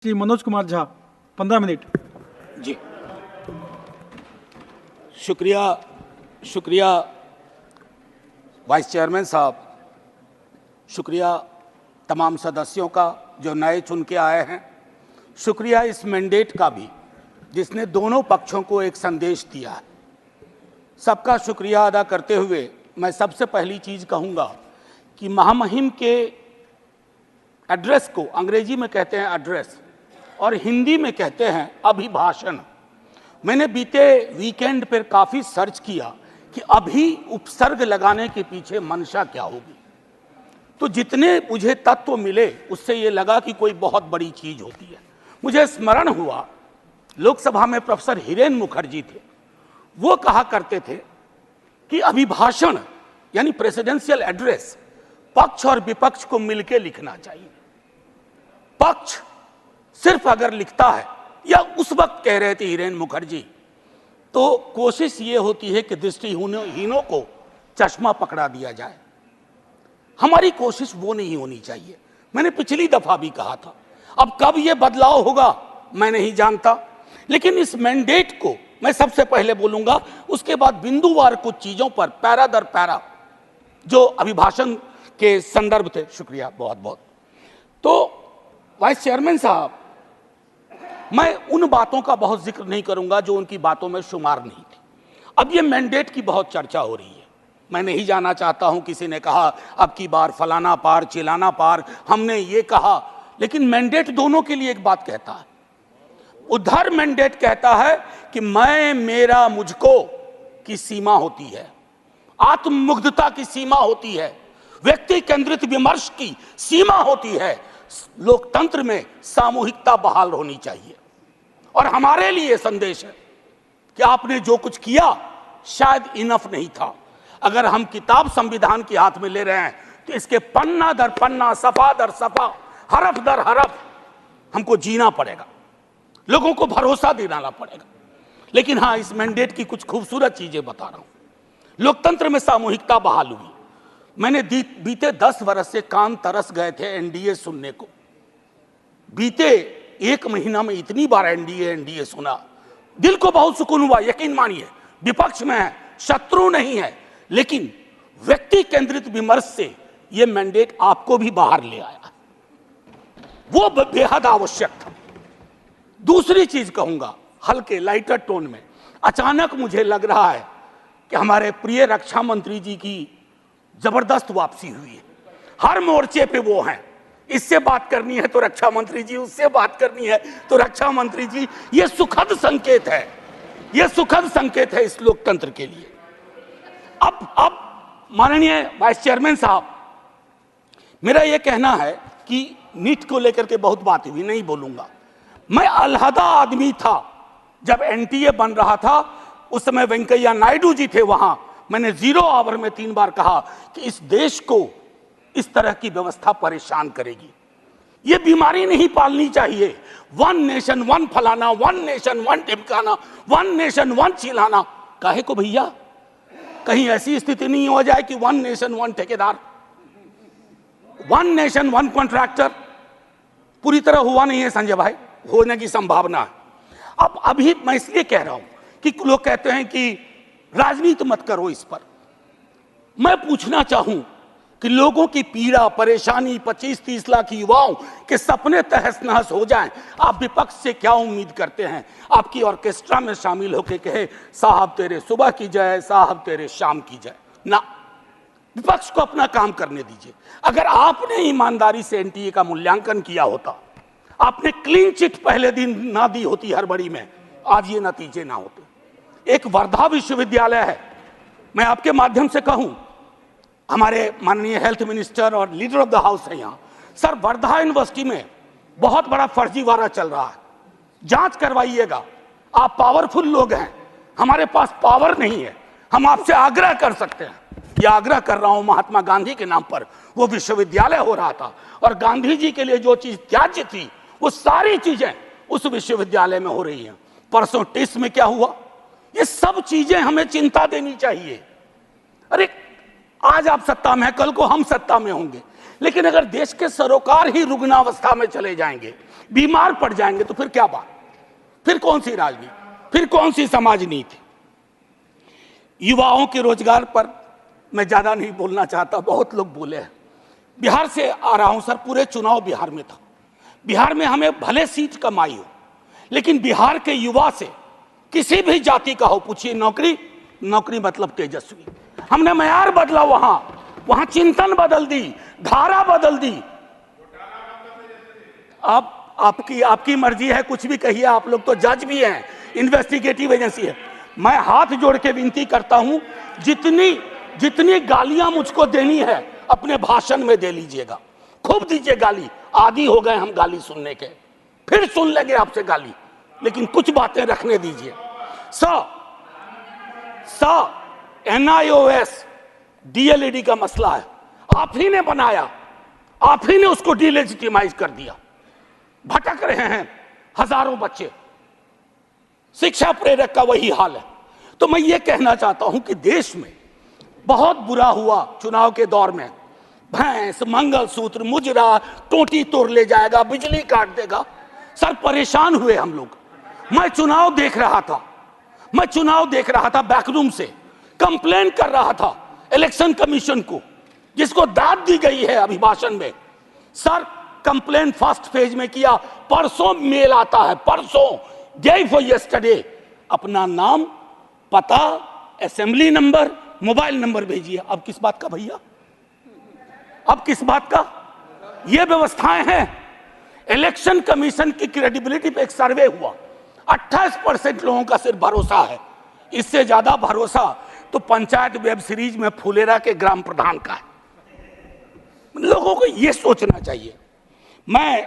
Shri Manoj Kumar Jha 15 minute. जी शुक्रिया vice chairman साहब, शुक्रिया तमाम सदस्यों का जो नए चुन के आए हैं, शुक्रिया इस मैंडेट का भी जिसने दोनों पक्षों को एक संदेश दिया है। सबका शुक्रिया अदा करते हुए मैं सबसे पहली चीज़ कहूँगा कि महामहिम के एड्रेस को अंग्रेजी में कहते हैं एड्रेस और हिंदी में कहते हैं अभिभाषण। मैंने बीते वीकेंड पर काफ़ी सर्च किया कि अभी उपसर्ग लगाने के पीछे मंशा क्या होगी, तो जितने मुझे तत्व मिले उससे ये लगा कि कोई बहुत बड़ी चीज़ होती है। मुझे स्मरण हुआ लोकसभा में प्रोफेसर हिरेन मुखर्जी थे, वो कहा करते थे कि अभिभाषण यानी प्रेसिडेंशियल एड्रेस पक्ष और विपक्ष को मिलकर लिखना चाहिए। पक्ष सिर्फ अगर लिखता है, या उस वक्त कह रहे थे हिरेन मुखर्जी, तो कोशिश ये होती है कि दृष्टिहीनों को चश्मा पकड़ा दिया जाए। हमारी कोशिश वो नहीं होनी चाहिए। मैंने पिछली दफा भी कहा था, अब कब ये बदलाव होगा मैं नहीं जानता, लेकिन इस मैंडेट को मैं सबसे पहले बोलूंगा, उसके बाद बिंदुवार कुछ चीजों पर पैरा दर पैरा जो अभिभाषण के संदर्भ थे। शुक्रिया बहुत बहुत। तो वाइस चेयरमैन साहब, मैं उन बातों का बहुत जिक्र नहीं करूंगा जो उनकी बातों में शुमार नहीं थी। अब ये मैंडेट की बहुत चर्चा हो रही है, मैं नहीं जाना चाहता हूं। किसी ने कहा अब की बार फलाना पार चिलाना पार, हमने ये कहा, लेकिन मैंडेट दोनों के लिए एक बात कहता है। उधर मैंडेट कहता है कि मैं मेरा मुझको की सीमा होती है, आत्ममुग्धता की सीमा होती है, व्यक्ति केंद्रित विमर्श की सीमा होती है, लोकतंत्र में सामूहिकता बहाल होनी चाहिए। और हमारे लिए संदेश है कि आपने जो कुछ किया शायद इनफ नहीं था। अगर हम किताब संविधान के हाथ में ले रहे हैं तो इसके पन्ना दर पन्ना, सफा दर सफा, हरफ दर हरफ हमको जीना पड़ेगा, लोगों को भरोसा दिलाना पड़ेगा। लेकिन हाँ, इस मैंडेट की कुछ खूबसूरत चीजें बता रहा हूं। लोकतंत्र में सामूहिकता बहाल हुई। मैंने बीते 10 वर्ष से कान तरस गए थे एनडीए सुनने को। बीते एक महीना में इतनी बार एनडीए सुना, दिल को बहुत सुकून हुआ। यकीन मानिए, विपक्ष में है, शत्रु नहीं है, लेकिन व्यक्ति केंद्रित विमर्श से यह मैंडेट आपको भी बाहर ले आया, वो बेहद आवश्यक था। दूसरी चीज कहूंगा हल्के लाइटर टोन में, अचानक मुझे लग रहा है कि हमारे प्रिय रक्षा मंत्री जी की जबरदस्त वापसी हुई है। हर मोर्चे पे वो हैं, इससे बात करनी है तो रक्षा मंत्री जी, उससे बात करनी है तो रक्षा मंत्री जी। ये सुखद संकेत है, ये सुखद संकेत है इस लोकतंत्र के लिए। अब माननीय वाइस चेयरमैन साहब, मेरा ये कहना है कि नीट को लेकर के बहुत बात हुई, नहीं बोलूंगा। मैं अलहदा आदमी था जब एनटीए बन रहा था, उस समय वेंकैया नायडू जी थे वहां। मैंने 0 आवर में 3 बार कहा कि इस देश को इस तरह की व्यवस्था परेशान करेगी। यह बीमारी नहीं पालनी चाहिए। 1 नेशन 1 फलाना, 1 नेशन 1 टिमकाना, 1 नेशन 1 चिल्लाना। काहे को भैया, कहीं ऐसी स्थिति नहीं हो जाए कि 1 नेशन 1 ठेकेदार, 1 नेशन 1 कॉन्ट्रैक्टर पूरी तरह हुआ नहीं है संजय भाई, होने की संभावना है। अब अभी मैं इसलिए कह रहा हूं कि लोग कहते हैं कि राजनीति मत करो इस पर। मैं पूछना चाहूं कि लोगों की पीड़ा परेशानी, 25-30 लाख युवाओं के सपने तहस नहस हो जाएं, आप विपक्ष से क्या उम्मीद करते हैं? आपकी ऑर्केस्ट्रा में शामिल होकर कहे साहब तेरे सुबह की जय, साहब तेरे शाम की जय। ना, विपक्ष को अपना काम करने दीजिए। अगर आपने ईमानदारी से एनटीए का मूल्यांकन किया होता, आपने क्लीन चिट पहले दिन ना दी होती हड़बड़ी में, आज ये नतीजे ना होते। एक वर्धा विश्वविद्यालय है, मैं आपके माध्यम से कहूं, हमारे माननीय हेल्थ मिनिस्टर और लीडर ऑफ द हाउस है यहाँ। सर, वर्धा यूनिवर्सिटी में बहुत बड़ा फर्जीवाड़ा चल रहा है, जांच करवाइएगा। आप पावरफुल लोग हैं, हमारे पास पावर नहीं है। हम आपसे आग्रह कर सकते हैं, ये आग्रह कर रहा हूं महात्मा गांधी के नाम पर। वो विश्वविद्यालय हो रहा था और गांधी जी के लिए जो चीज त्याज्य थी वो सारी चीजें उस विश्वविद्यालय में हो रही हैं। परसों टिस में क्या हुआ, ये सब चीजें हमें चिंता देनी चाहिए। अरे आज आप सत्ता में हैं, कल को हम सत्ता में होंगे, लेकिन अगर देश के सरोकार ही रुग्णावस्था में चले जाएंगे, बीमार पड़ जाएंगे तो फिर क्या बात, फिर कौन सी राजनीति, फिर कौन सी समाज नीति। युवाओं के रोजगार पर मैं ज्यादा नहीं बोलना चाहता, बहुत लोग बोले हैं। बिहार से आ रहा हूं सर, पूरे चुनाव बिहार में था। बिहार में हमें भले सीट कमाई हो, लेकिन बिहार के युवा से किसी भी जाति का हो, पूछिए नौकरी, नौकरी मतलब तेजस्वी। हमने मयार बदला, वहां चिंतन बदल दी, धारा बदल दी। आपकी मर्जी है, कुछ भी कहिए, आप लोग तो जज भी हैं, इन्वेस्टिगेटिव एजेंसी है। मैं हाथ जोड़ के विनती करता हूं, जितनी गालियां मुझको देनी है अपने भाषण में दे लीजिएगा, खूब दीजिए गाली। आदी हो गए हम गाली सुनने के, फिर सुन लेंगे आपसे गाली, लेकिन कुछ बातें रखने दीजिए। NIOS DLED का मसला है, आप ही ने बनाया, आप ही ने उसको डिलेजिटिमाइज कर दिया। भटक रहे हैं हजारों बच्चे, शिक्षा प्रेरक का वही हाल है। तो मैं ये कहना चाहता हूं कि देश में बहुत बुरा हुआ चुनाव के दौर में। भैंस, मंगलसूत्र, मुजरा, टोटी तोड़ ले जाएगा, बिजली काट देगा। सर परेशान हुए हम लोग। मैं चुनाव देख रहा था बैकरूम से, कंप्लेन कर रहा था इलेक्शन कमीशन को, जिसको दाद दी गई है अभिभाषण में। सर कंप्लेन फर्स्ट फेज में किया, परसों मेल आता है, परसों, डे फॉर यस्टरडे, अपना नाम, पता, असेंबली नंबर, मोबाइल नंबर भेजिए। अब किस बात का भैया, अब किस बात का? ये व्यवस्थाएं हैं। इलेक्शन कमीशन की क्रेडिबिलिटी पे एक सर्वे हुआ, 28% लोगों का सिर्फ भरोसा है। इससे ज्यादा भरोसा तो पंचायत वेब सीरीज में फुलेरा के ग्राम प्रधान का है। लोगों को यह सोचना चाहिए। मैं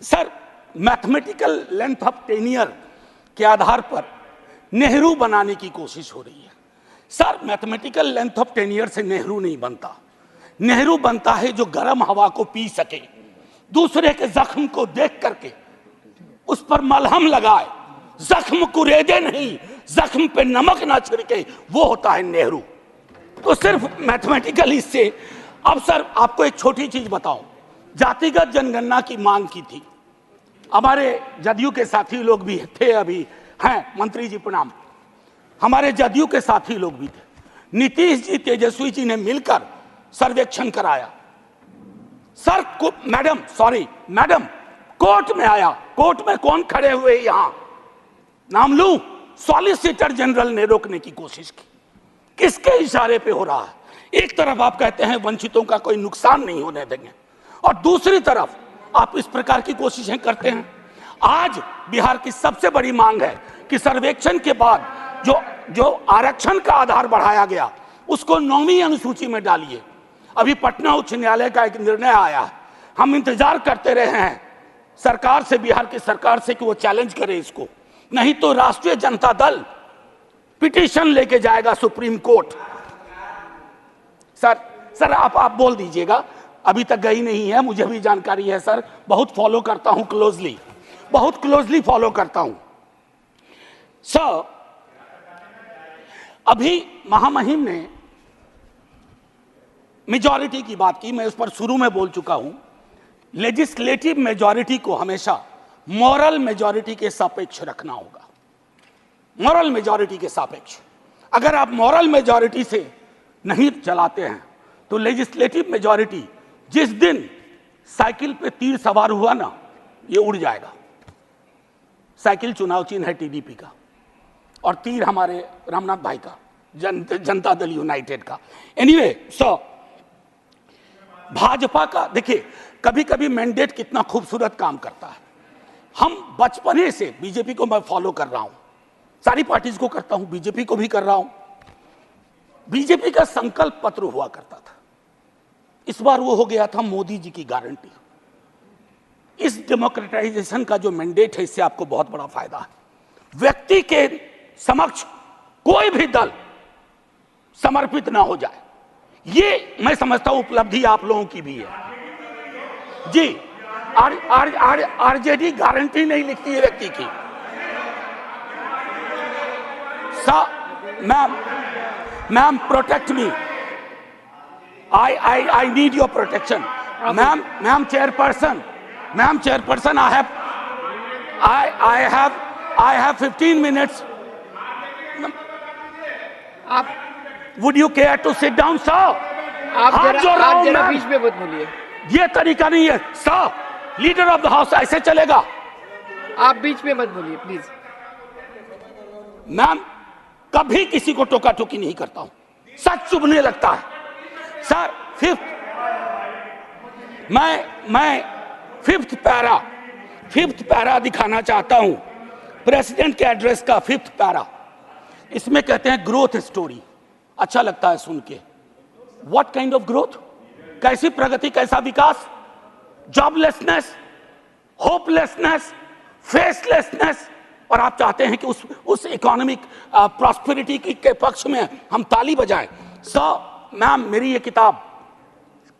sir mathematical length of tenure के आधार पर नेहरू बनाने की कोशिश हो रही है। Sir mathematical length of tenure से नेहरू नहीं बनता। नेहरू बनता है जो गर्म हवा को पी सके, दूसरे के जख्म को देख करके उस पर मलहम लगाए, जख्म कुरेदे नहीं, जख्म पे नमक ना छिड़के, वो होता है नेहरू। तो सिर्फ मैथमेटिकल इससे। अब सर आपको एक छोटी चीज बताऊं, जातिगत जनगणना की मांग की थी, हमारे जदयू के साथी लोग भी थे, अभी हैं मंत्री जी प्रणाम, हमारे जदयू के साथी लोग भी थे। नीतीश जी, तेजस्वी जी ने मिलकर सर्वेक्षण कराया। सर को मैडम कोर्ट में आया। कोर्ट में कौन खड़े हुए यहां, नाम लूं? सॉलिसिटर जनरल ने रोकने की कोशिश की। किसके इशारे पे हो रहा है? एक तरफ आप कहते हैं वंचितों का कोई नुकसान नहीं होने देंगे, और दूसरी तरफ आप इस प्रकार की कोशिशें करते हैं। आज बिहार की सबसे बड़ी मांग है कि सर्वेक्षण के बाद जो आरक्षण का आधार बढ़ाया गया उसको 9वीं अनुसूची में डालिए। अभी पटना उच्च न्यायालय का एक निर्णय आया है, हम इंतजार करते रहे हैं सरकार से, बिहार की सरकार से, कि वो चैलेंज करे इसको, नहीं तो राष्ट्रीय जनता दल पिटीशन लेके जाएगा सुप्रीम कोर्ट। सर आप बोल दीजिएगा, अभी तक गई नहीं है, मुझे भी जानकारी है सर, बहुत फॉलो करता हूं क्लोजली, बहुत क्लोजली फॉलो करता हूं। सर अभी महामहिम ने मेजॉरिटी की बात की, मैं उस पर शुरू में बोल चुका हूं। लेजिस्लेटिव मेजॉरिटी को हमेशा मॉरल मेजॉरिटी के सापेक्ष रखना होगा, मॉरल मेजॉरिटी के सापेक्ष। अगर आप मॉरल मेजॉरिटी से नहीं चलाते हैं तो लेजिस्लेटिव मेजॉरिटी जिस दिन साइकिल पे तीर सवार हुआ ना, ये उड़ जाएगा। साइकिल चुनाव चिन्ह है टीडीपी का, और तीर हमारे रामनाथ भाई का, जनता दल यूनाइटेड का। एनीवे भाजपा का देखिए, कभी कभी मैंडेट कितना खूबसूरत काम करता है। हम बचपने से बीजेपी को मैं फॉलो कर रहा हूं, सारी पार्टीज को करता हूं, बीजेपी को भी कर रहा हूं। बीजेपी का संकल्प पत्र हुआ करता था, इस बार वो हो गया था मोदी जी की गारंटी। इस डेमोक्रेटाइजेशन का जो मैंडेट है, इससे आपको बहुत बड़ा फायदा है। व्यक्ति के समक्ष कोई भी दल समर्पित ना हो जाए, ये मैं समझता हूं उपलब्धि आप लोगों की भी है जी। आरजेडी गारंटी नहीं लिखती है व्यक्ति की। Ma'am protect me, I need your protection. Ma'am chairperson, Madam Chairperson, I have 15 minutes. आप Would you care to sit down, sir? आप हाथ जोड़ रहा हूं, जरा मैम। बीच में मत बोलिए। ये तरीका नहीं है sir, leader of the house ऐसे चलेगा? आप बीच में मत बोलिए प्लीज। मैम, कभी किसी को टोका टोकी नहीं करता हूं, सच चुभने लगता है सर। मैं फिफ्थ पैरा दिखाना चाहता हूं, प्रेसिडेंट के एड्रेस का फिफ्थ पैरा। इसमें कहते हैं ग्रोथ स्टोरी, अच्छा लगता है सुन के। What kind of growth? कैसी प्रगति, कैसा विकास? Joblessness, hopelessness, फेसलेसनेस। और आप चाहते हैं कि उस इकोनॉमिक प्रॉस्पेरिटी के पक्ष में हम ताली बजाएं। मैम, मेरी ये किताब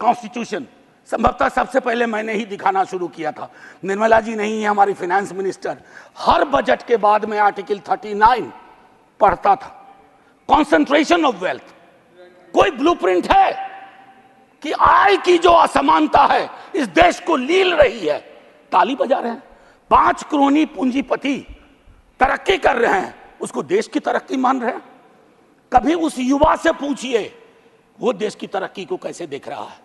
कॉन्स्टिट्यूशन संभवतः सबसे पहले मैंने ही दिखाना शुरू किया था। निर्मला जी नहीं है हमारी फाइनेंस मिनिस्टर। हर बजट के बाद में आर्टिकल 39 पढ़ता था। कॉन्सेंट्रेशन ऑफ वेल्थ, कोई ब्लूप्रिंट है कि आय की जो असमानता है इस देश को लील रही है, ताली बजा रहे हैं। 5 करोड़ पूंजीपति तरक्की कर रहे हैं, उसको देश की तरक्की मान रहे हैं। कभी उस युवा से पूछिए वो देश की तरक्की को कैसे देख रहा है,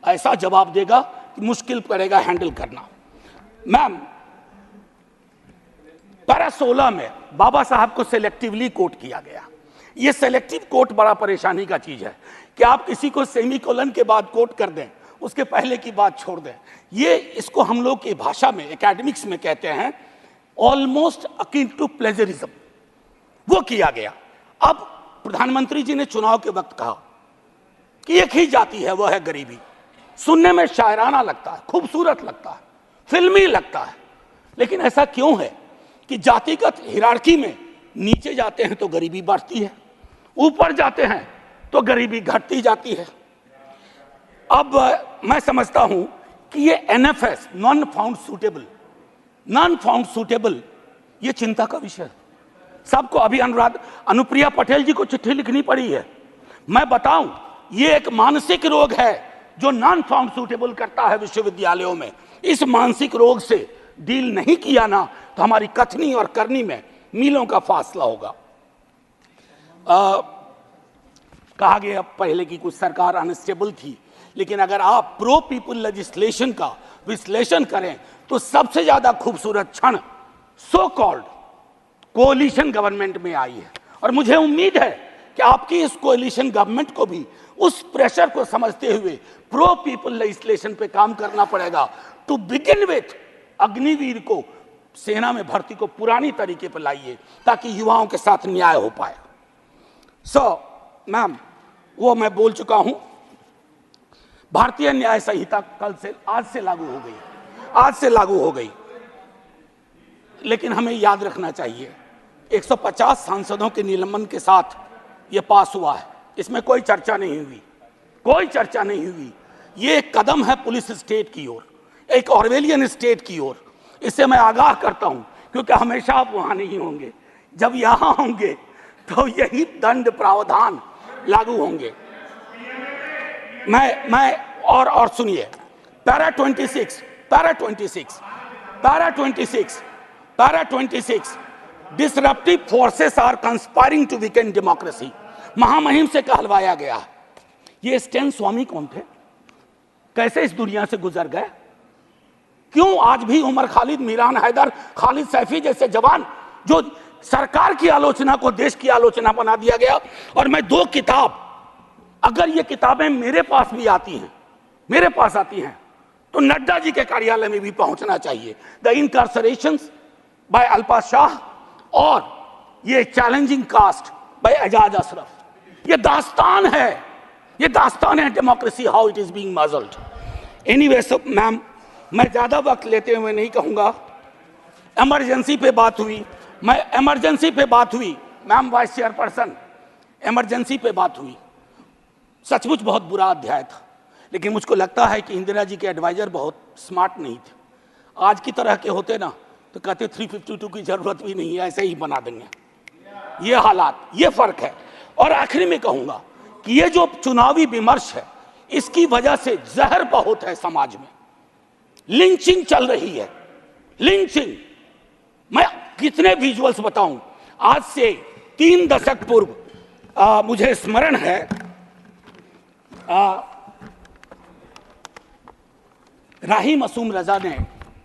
ऐसा जवाब देगा कि मुश्किल पड़ेगा हैंडल करना। मैम, पैरा 16 में बाबा साहब को सेलेक्टिवली कोट किया गया। ये सेलेक्टिव कोट बड़ा परेशानी का चीज है कि आप किसी को सेमीकोलन के बाद कोट कर दें, उसके पहले की बात छोड़ दें। ये इसको हम लोग की भाषा में, एकेडमिक्स में कहते हैं ऑलमोस्ट अकिन टू प्लेजरिज्म। वो किया गया। अब प्रधानमंत्री जी ने चुनाव के वक्त कहा कि एक ही जाति है, वह है गरीबी। सुनने में शायराना लगता है, खूबसूरत लगता है, फिल्मी लगता है, लेकिन ऐसा क्यों है कि जातिगत हिरार्की में नीचे जाते हैं तो गरीबी बढ़ती है, ऊपर जाते हैं तो गरीबी घटती जाती है। अब मैं समझता हूं कि ये एनएफएस, नॉन फाउंड सूटेबल, ये चिंता का विषय है सबको। अभी अनुप्रिया पटेल जी को चिट्ठी लिखनी पड़ी है। मैं बताऊं, ये एक मानसिक रोग है जो नॉन फाउंड सूटेबल करता है विश्वविद्यालयों में। इस मानसिक रोग से डील नहीं किया ना तो हमारी कथनी और करनी में मीलों का फासला होगा। कहा गया पहले की कुछ सरकार अनस्टेबल थी, लेकिन अगर आप प्रो पीपल लेजिस्लेशन का विश्लेषण करें तो सबसे ज्यादा खूबसूरत क्षण सो कॉल्ड कोalition गवर्नमेंट में आई है। और मुझे उम्मीद है कि आपकी इस कोalition गवर्नमेंट को भी उस प्रेशर को समझते हुए प्रो पीपल लेजिस्लेशन पे काम करना पड़ेगा। टू बिगिन विथ, अग्निवीर को सेना में भर्ती को पुरानी तरीके पर लाइए ताकि युवाओं के साथ न्याय हो पाए। मैम, वो मैं बोल चुका हूं। भारतीय न्याय संहिता आज से लागू हो गई, लेकिन हमें याद रखना चाहिए 150 सांसदों के निलंबन के साथ यह पास हुआ है। इसमें कोई चर्चा नहीं हुई। ये एक कदम है पुलिस स्टेट की ओर, एक ऑर्वेलियन स्टेट की ओर। इससे मैं आगाह करता हूं, क्योंकि हमेशा आप वहां नहीं होंगे। जब यहां होंगे तो यही दंड प्रावधान लागू होंगे। मैं और सुनिए, para 26 disruptive forces are conspiring to weaken democracy, महामहिम से कहलवाया गया। ये स्टैन स्वामी कौन थे? कैसे इस दुनिया से गुजर गए? क्यों आज भी उमर खालिद, मीरान हैदर, खालिद सैफी जैसे जवान जो सरकार की आलोचना को देश की आलोचना बना दिया गया। और मैं 2 किताब, अगर ये किताबें मेरे पास आती हैं तो नड्डा जी के कार्यालय में भी पहुंचना चाहिए। The incarcerations by Alpa Shah और ये challenging caste by Ejaz Ashraf. ये दास्तान है democracy, how it is being muzzled. Anyway, ma'am, मैं ज्यादा वक्त लेते हुए नहीं कहूंगा। इमरजेंसी पे बात हुई मैम, वाइस चेयरपर्सन, इमरजेंसी पे बात हुई। सचमुच बहुत बुरा अध्याय था, लेकिन मुझको लगता है कि इंदिरा जी के एडवाइजर बहुत स्मार्ट नहीं थे। आज की तरह के होते ना तो कहते 352 की जरूरत भी नहीं है, ऐसे ही बना देंगे। ये हालात, ये फर्क है। और आखिरी में कहूंगा कि ये जो चुनावी विमर्श है, इसकी वजह से जहर बहुत है समाज में। लिंचिंग चल रही है, लिंचिंग। मैं कितने विजुअल्स बताऊं। आज से 3 दशक पूर्व मुझे स्मरण है, राही मासूम रजा ने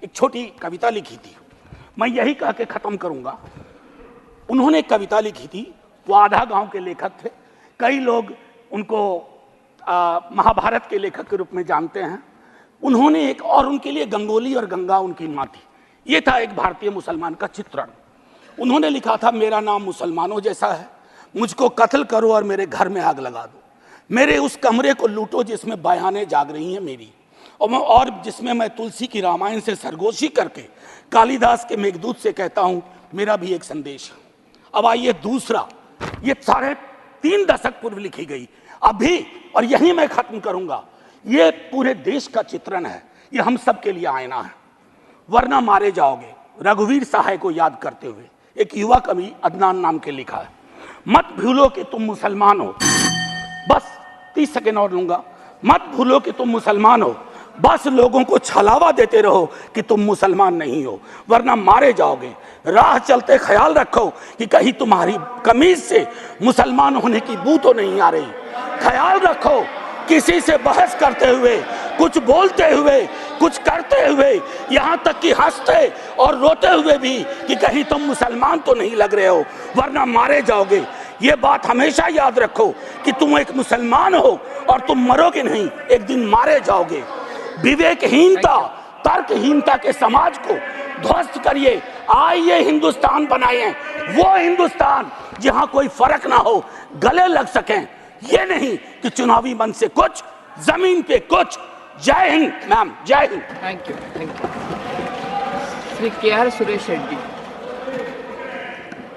एक छोटी कविता लिखी थी। मैं यही कह के खत्म करूंगा। उन्होंने एक कविता लिखी थी, वो आधा गांव के लेखक थे। कई लोग उनको महाभारत के लेखक के रूप में जानते हैं। उन्होंने एक, और उनके लिए गंगोली और गंगा उनकी माँ थी। ये था एक भारतीय मुसलमान का चित्रण। उन्होंने लिखा था, मेरा नाम मुसलमानों जैसा है, मुझको कत्ल करो और मेरे घर में आग लगा दो, मेरे उस कमरे को लूटो जिसमें बयानें जाग रही हैं मेरी, और जिसमें मैं तुलसी की रामायण से सरगोशी करके कालिदास के मेघदूत से कहता हूं मेरा भी एक संदेश है। अब आइए दूसरा, ये 3.5 दशक पूर्व लिखी गई अभी, और यही मैं खत्म करूंगा। ये पूरे देश का चित्रण है, ये हम सब के लिए आईना है। वरना मारे जाओगे, रघुवीर सहाय को याद करते हुए एक युवा कवि अदनान नाम के लिखा है। मत भूलो कि तुम मुसलमान हो, बस 30 सेकेंड और लूंगा। मत भूलो कि तुम मुसलमान हो, बस लोगों को छलावा देते रहो कि तुम मुसलमान नहीं हो, वरना मारे जाओगे। राह चलते ख्याल रखो कि कहीं तुम्हारी कमीज से मुसलमान होने की बू तो नहीं आ रही। ख्याल रखो किसी से बहस करते हुए, कुछ बोलते हुए, कुछ करते हुए, यहाँ तक कि हंसते और रोते हुए भी, कि कहीं तुम मुसलमान तो नहीं लग रहे हो, वरना मारे जाओगे। ये बात हमेशा याद रखो कि तुम एक मुसलमान हो और तुम मरोगे नहीं, एक दिन मारे जाओगे। विवेकहीनता, तर्कहीनता के समाज को ध्वस्त करिए। आइए हिंदुस्तान बनाए, वो हिंदुस्तान जहां कोई फर्क ना हो, गले लग सकें। ये नहीं कि चुनावी मंच से कुछ, जमीन पे कुछ। जय हिंद मैम, जय Hind. Thank you. Shri KR Suresh Reddy.